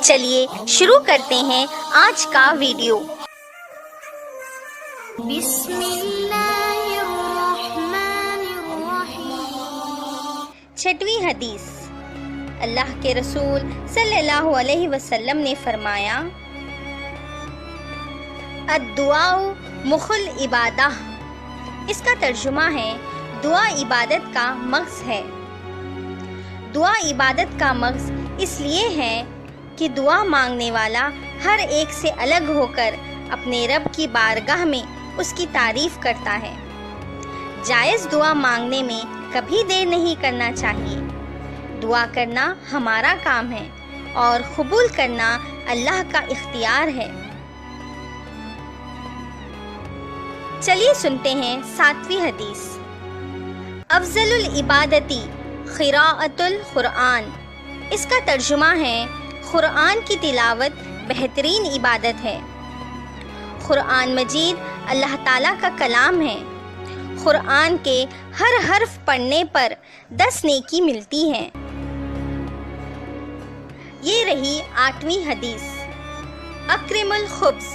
چلیے شروع کرتے ہیں آج کا ویڈیو۔ بسم اللہ الرحمن الرحیم۔ چھٹویں حدیث، اللہ کے رسول صلی اللہ علیہ وسلم نے فرمایا، الدعاء مخ العبادہ۔ اس کا ترجمہ ہے دعا عبادت کا مغز ہے۔ دعا عبادت کا مغز اس لیے ہے کہ دعا مانگنے والا ہر ایک سے الگ ہو کر اپنے رب کی بارگاہ میں اس کی تعریف کرتا ہے۔ جائز دعا مانگنے میں کبھی دیر نہیں کرنا چاہیے۔ دعا کرنا ہمارا کام ہے اور قبول کرنا اللہ کا اختیار ہے۔ چلیے سنتے ہیں ساتویں حدیث۔ افضل العبادتی قراءۃ القرآن۔ اس کا ترجمہ ہے قرآن کی تلاوت بہترین عبادت ہے۔ قرآن مجید اللہ تعالیٰ کا کلام ہے۔ قرآن کے ہر حرف پڑھنے پر 10 نیکی ملتی ہے۔ یہ رہی 8ویں حدیث۔ اکرم الخبز۔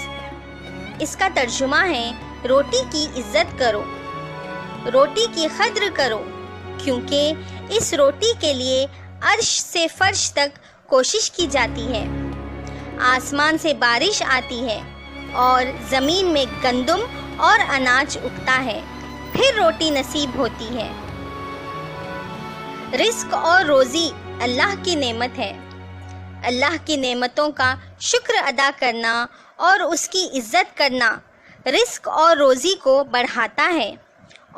اس کا ترجمہ ہے روٹی کی عزت کرو، روٹی کی قدر کرو، کیونکہ اس روٹی کے لیے عرش سے فرش تک کوشش کی جاتی ہے، آسمان سے بارش آتی ہے اور زمین میں گندم اور اناج اگتا ہے، پھر روٹی نصیب ہوتی ہے۔ رزق اور روزی اللہ کی نعمت ہے۔ اللہ کی نعمتوں کا شکر ادا کرنا اور اس کی عزت کرنا رزق اور روزی کو بڑھاتا ہے،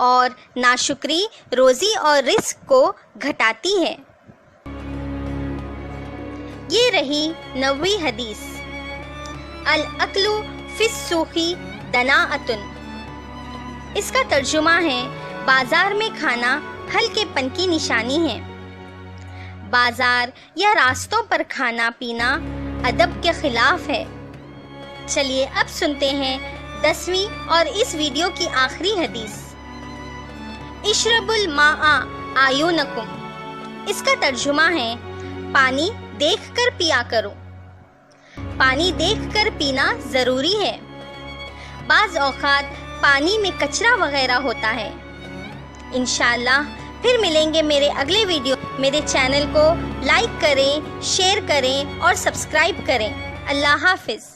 اور ناشکری روزی اور رزق کو گھٹاتی ہے۔ یہ رہی 9ویں حدیث۔ الاکل فی السوق دناءۃ۔ اس کا ترجمہ ہے بازار میں کھانا ہلکے پن کی نشانی ہے۔ بازار یا راستوں پر کھانا پینا ادب کے خلاف ہے۔ چلیے اب سنتے ہیں 10ویں اور اس ویڈیو کی آخری حدیث۔ اشرب الماء اعینکم۔ اس کا ترجمہ ہے پانی دیکھ کر پیا کرو۔ پانی دیکھ کر پینا ضروری ہے۔ بعض اوقات پانی میں کچرا وغیرہ ہوتا ہے۔ انشاءاللہ پھر ملیں گے میرے اگلے ویڈیو۔ میرے چینل کو لائک کریں، شیئر کریں اور سبسکرائب کریں۔ اللہ حافظ۔